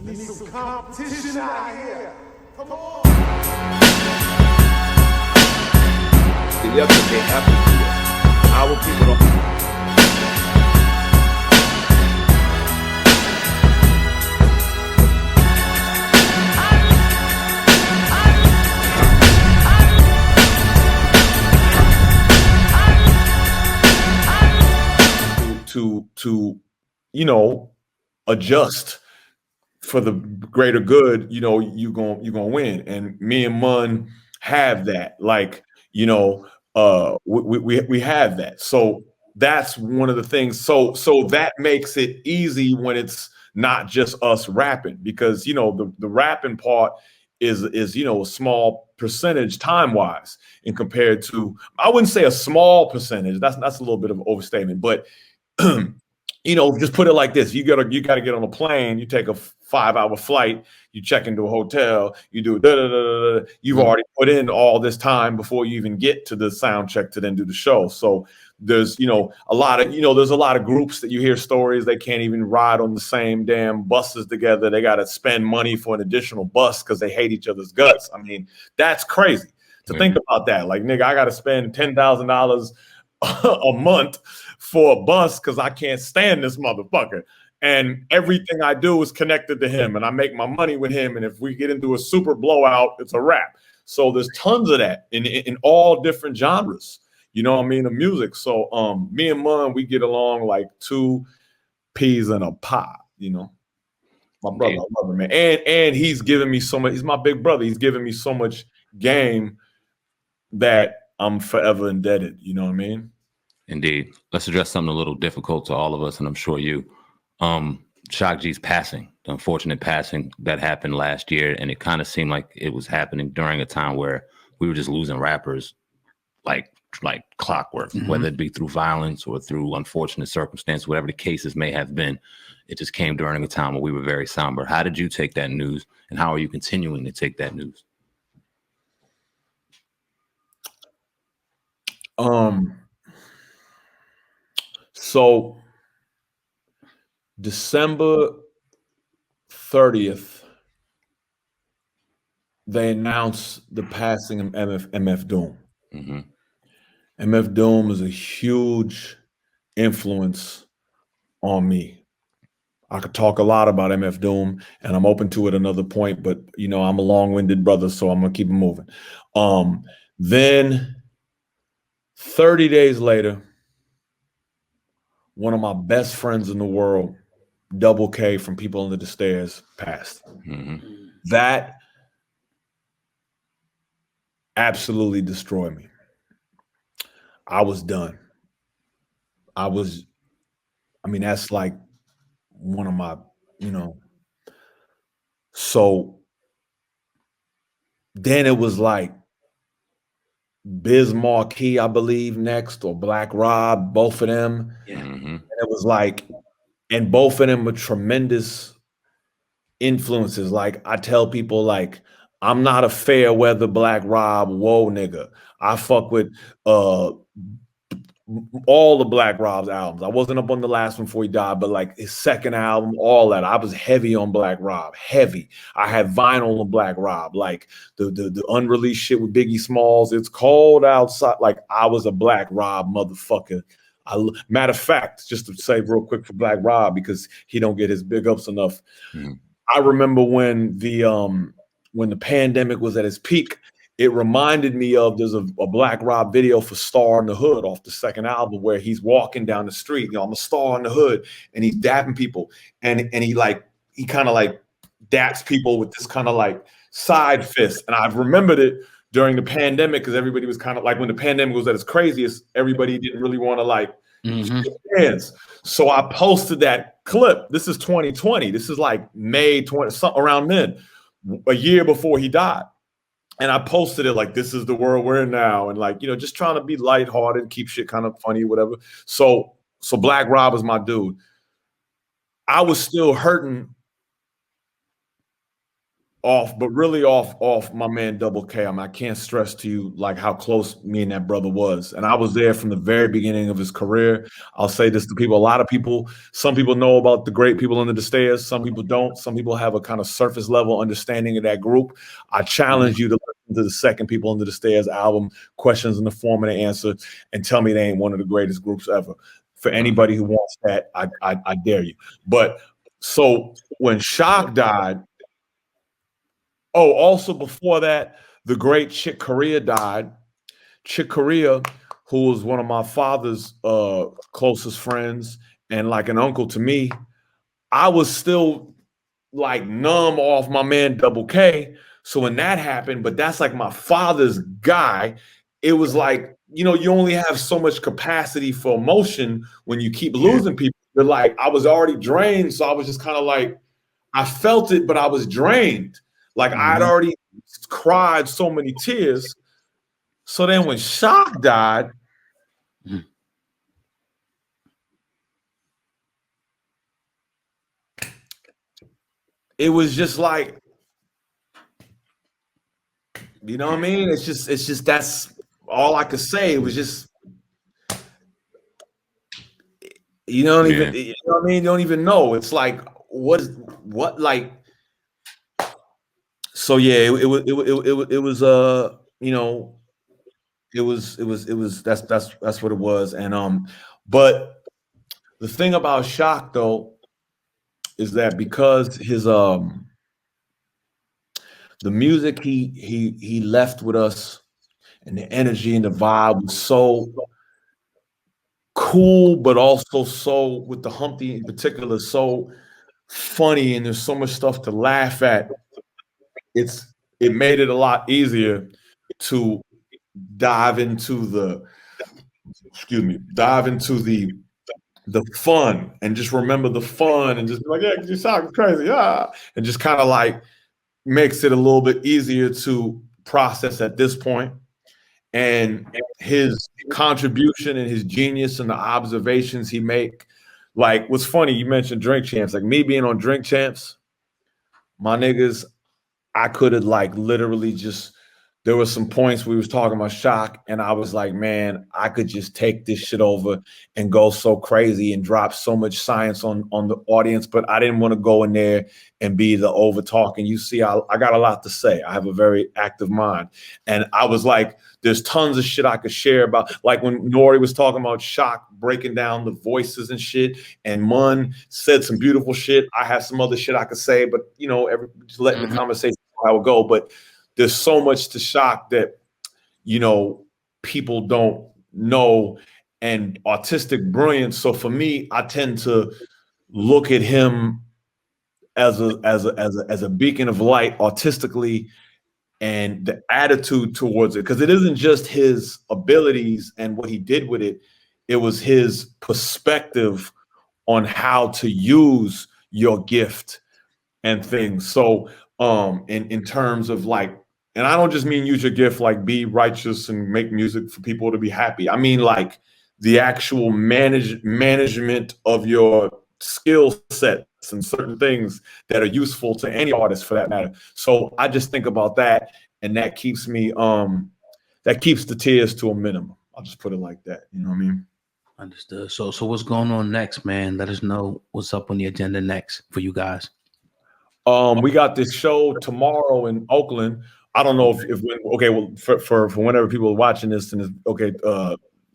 need some competition out here. Come on. Yep, they have to do that. Our people don't. To you know, adjust for the greater good, you know, you're gonna win. And me and Mun have that. Like, you know, we have that. So that's one of the things. So that makes it easy when it's not just us rapping, because you know the rapping part is you know a small percentage time wise, and compared to, I wouldn't say a small percentage. That's a little bit of an overstatement, but you know, just put it like this: you gotta get on a plane. You take a 5-hour flight. You check into a hotel. You do da da da da da. You've already put in all this time before you even get to the sound check to then do the show. So there's, you know, there's a lot of groups that you hear stories they can't even ride on the same damn buses together. They got to spend money for an additional bus because they hate each other's guts. I mean, that's crazy to think about that. Like, nigga, I got to spend $10,000 a month for a bus because I can't stand this motherfucker. And everything I do is connected to him, and I make my money with him. And if we get into a super blowout, it's a wrap. So there's tons of that in all different genres, you know what I mean, of music. So me and Mun, we get along like two peas in a pod, you know. My brother, I love him, man. And he's giving me so much. He's my big brother. He's giving me so much game that I'm forever indebted. You know what I mean? Indeed. Let's address something a little difficult to all of us, and I'm sure you. Shock G's passing, the unfortunate passing that happened last year, and it kind of seemed like it was happening during a time where we were just losing rappers like clockwork, whether it be through violence or through unfortunate circumstance, whatever the cases may have been. It just came during a time where we were very somber. How did you take that news, and how are you continuing to take that news? So December 30th, they announced the passing of MF Doom. MF Doom is a huge influence on me. I could talk a lot about MF Doom, and I'm open to it another point, but you know, I'm a long-winded brother, so I'm gonna keep it moving. Then 30 days later, one of my best friends in the world, Double K from People Under the Stairs, passed. That absolutely destroyed me. I was done. I mean, that's like one of my, you know. So then it was like Biz Markie, I believe, next, or Black Rob, both of them. And it was like, and both of them were tremendous influences. Like, I tell people, like, I'm not a fair weather Black Rob, whoa nigga. I fuck with all the Black Rob's albums. I wasn't up on the last one before he died, but like his second album, all that. I was heavy on Black Rob, heavy. I had vinyl on Black Rob, like the unreleased shit with Biggie Smalls. It's cold outside. Like, I was a Black Rob motherfucker. Matter of fact, just to say real quick for Black Rob, because he don't get his big ups enough. I remember when the pandemic was at its peak, it reminded me of, there's a Black Rob video for Star in the Hood off the second album where he's walking down the street, you know, I'm a star in the hood, and he's dapping people, and he kind of like daps people with this kind of like side fist. And I've remembered it during the pandemic because everybody was kind of like, when the pandemic was at its craziest, everybody didn't really want to like shake hands. So I posted that clip. This is 2020. This is like May 20, around then, a year before he died. And I posted it like, this is the world we're in now. And like, you know, just trying to be lighthearted, keep shit kind of funny, whatever. So Black Rob is my dude. I was still hurting but really off my man Double K. I mean, I can't stress to you like how close me and that brother was. And I was there from the very beginning of his career. I'll say this to people. A lot of people, some people know about the great people under the stairs. Some people don't. Some people have a kind of surface level understanding of that group. I challenge you to listen to the second People Under the Stairs album, Questions in the Form of the Answer, and tell me they ain't one of the greatest groups ever. For anybody who wants that, I dare you. But so when Shock died, oh, also before that, the great Chick Corea died. Chick Corea, who was one of my father's closest friends and like an uncle to me, I was still like numb off my man Double K. So when that happened, but that's like my father's guy, it was like, you know, you only have so much capacity for emotion when you keep losing people. But like I was already drained. So I was just kind of like, I felt it, but I was drained. Like I'd already cried so many tears. So then when Shock died, it was just like, you know what I mean? It's just that's all I could say. It was just, you don't even, you know what I mean? You don't even know. It's like, what like, so yeah, it was, you know, it was, that's what it was. And, but the thing about Shock though, is that because his, the music he left with us and the energy and the vibe was so cool, but also so with the Humpty in particular, so funny, and there's so much stuff to laugh at. It made it a lot easier to dive into the fun and just remember the fun and just be like, yeah, you sound crazy, and just kind of like makes it a little bit easier to process at this point. And his contribution and his genius and the observations he make. Like, what's funny, you mentioned Drink Champs. Like me being on Drink Champs, my niggas, I could have like literally just, there were some points we was talking about Shock, and I was like, man, I could just take this shit over and go so crazy and drop so much science on the audience, but I didn't want to go in there and be the over talking. You see, I got a lot to say. I have a very active mind. And I was like, there's tons of shit I could share about. Like when Nori was talking about Shock breaking down the voices and shit, and Mun said some beautiful shit. I have some other shit I could say, but you know, just letting the conversation how it go. But there's so much to Shock that, you know, people don't know, and artistic brilliance. So for me, I tend to look at him as a beacon of light artistically, and the attitude towards it, because it isn't just his abilities and what he did with it. It was his perspective on how to use your gift and things. So in terms of like, and I don't just mean use your gift like be righteous and make music for people to be happy. I mean like the actual management of your skill sets and certain things that are useful to any artist for that matter. So I just think about that, and that keeps me that keeps the tears to a minimum. I'll just put it like that. You know what I mean? Understood. So what's going on next, man? Let us know what's up on the agenda next for you guys. We got this show tomorrow in Oakland. I don't know if okay, well, for whenever people are watching this, and it's okay,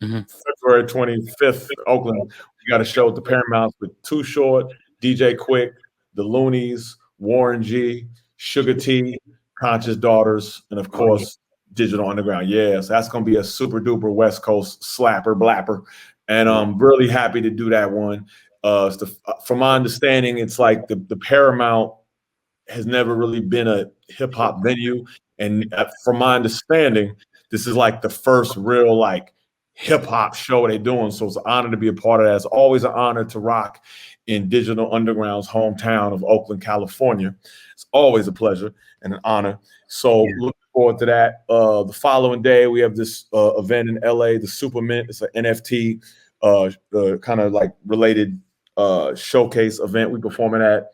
February 25th, Oakland, we got a show at the Paramount with Too Short, DJ Quick, The Loonies, Warren G, Sugar T, Conscious Daughters, and of course, Digital Underground. Yeah, so that's gonna be a super duper West Coast slapper blapper, and I'm really happy to do that one. From my understanding, it's like the Paramount has never really been a hip hop venue. And from my understanding, this is like the first real like hip hop show they're doing. So it's an honor to be a part of that. It's always an honor to rock in Digital Underground's hometown of Oakland, California. It's always a pleasure and an honor. So looking forward to that. The following day, we have this event in LA, the Super Mint. It's an NFT kind of like related showcase event we performing at.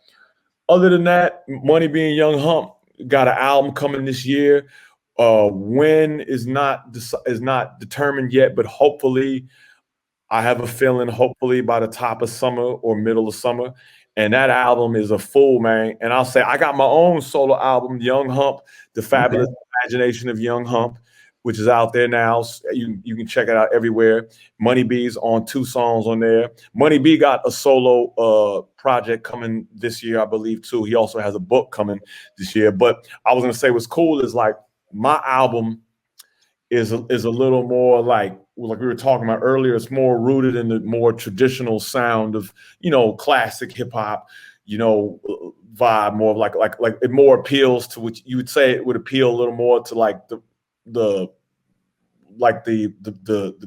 Other than that, money being Young Hump, got an album coming this year. When is not determined yet, but hopefully, I have a feeling hopefully by the top of summer or middle of summer. And that album is a fool, man. And I'll say I got my own solo album, Young Hump, The Fabulous Imagination of Young Hump, which is out there now. You can check it out everywhere. Money B's on 2 songs on there. Money B got a solo project coming this year, I believe, too. He also has a book coming this year. But I was gonna say what's cool is like my album is a little more like we were talking about earlier. It's more rooted in the more traditional sound of, you know, classic hip hop, you know, vibe, more of like it more appeals to what you would say it would appeal a little more to like the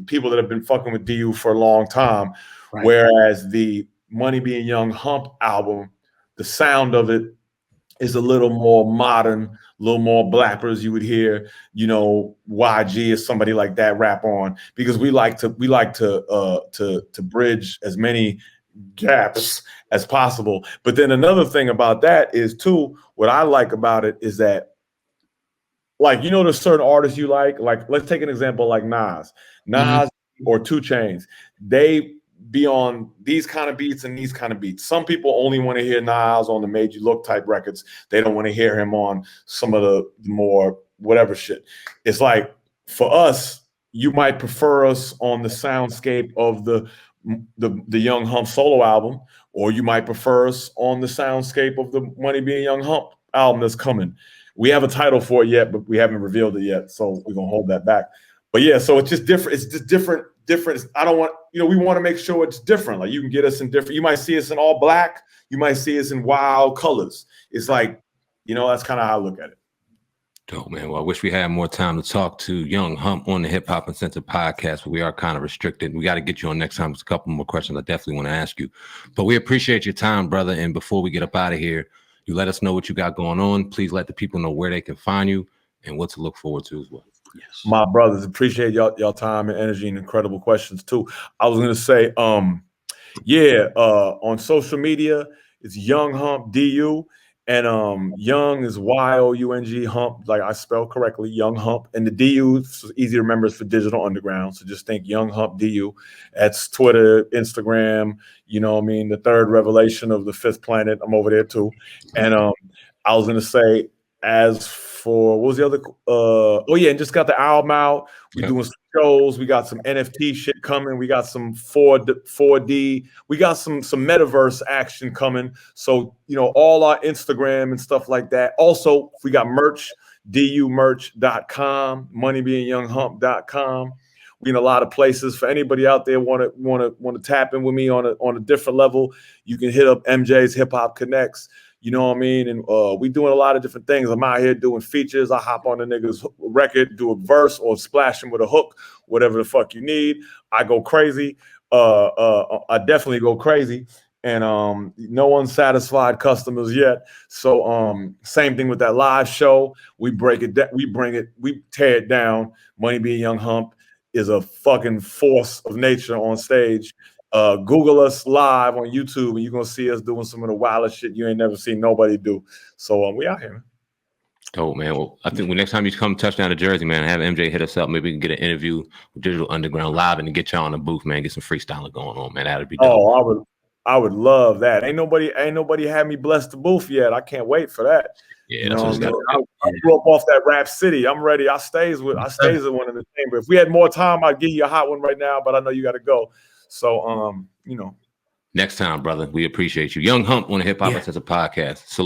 people that have been fucking with DU for a long time. Right. Whereas the Money Being Young Hump album, the sound of it is a little more modern, a little more blappers you would hear, you know, YG or somebody like that rap on, because we like to bridge as many gaps as possible. But then another thing about that is too, what I like about it is that, like, you know, there's certain artists you like let's take an example like Nas or 2 Chainz. They be on these kind of beats and these kind of beats. Some people only want to hear Nas on the Made You Look type records. They don't want to hear him on some of the more whatever shit. It's like, for us, you might prefer us on the soundscape of the Young Hump solo album, or you might prefer us on the soundscape of the Money Being Young Hump album that's coming. We have a title for it yet, but we haven't revealed it yet, so we're gonna hold that back. But yeah, so it's just different. It's just different. I don't want, you know, we want to make sure it's different. Like, you can get us in different. You might see us in all black. You might see us in wild colors. It's like, you know, that's kind of how I look at it. Dope, man. Well, I wish we had more time to talk to Young Hump on the Hip Hop Uncensored podcast, but we are kind of restricted. We got to get you on next time. There's a couple more questions I definitely want to ask you. But we appreciate your time, brother. And before we get up out of here, you let us know what you got going on. Please let the people know where they can find you and what to look forward to as well. Yes. My brothers, appreciate y'all time and energy and incredible questions too. I was gonna say, on social media, it's Young Hump DU, and Young is YOUNG Hump, like I spell correctly, Young Hump, and the DU is easy to remember, is for Digital Underground. So just think Young Hump DU. That's Twitter, Instagram. You know what I mean? The third revelation of the 5th planet. I'm over there too. And I was gonna say, as for what was the other? And just got the album out. We're doing some shows. We got some NFT shit coming. We got some 4D. We got some metaverse action coming. So, you know, all our Instagram and stuff like that. Also, we got merch, dumerch.com, moneybeingyounghump.com. We in a lot of places. For anybody out there want to tap in with me on a different level, you can hit up MJ's Hip Hop Connects. You know what I mean? And we doing a lot of different things. I'm out here doing features. I hop on the nigga's record, do a verse or splash him with a hook, whatever the fuck you need. I go crazy. I definitely go crazy. And no unsatisfied customers yet. So same thing with that live show. We break it down. We tear it down. Money Being Young Hump is a fucking force of nature on stage. Google us live on YouTube, and you're gonna see us doing some of the wildest shit you ain't never seen nobody do. So we out here, man. Oh man, well, I think when next time you come touchdown to Jersey, man, have MJ hit us up. Maybe we can get an interview with Digital Underground live and get y'all on the booth, man. Get some freestyling going on, man. That'd be dope. Oh, I would love that. Ain't nobody had me bless the booth yet. I can't wait for that. Yeah, that's what I grew up off that Rap City. I'm ready. I stays with one in the chamber. If we had more time, I'd give you a hot one right now, but I know you got to go. So, you know. Next time, brother. We appreciate you. Young Hump on the Hip Hop Uncensored podcast. So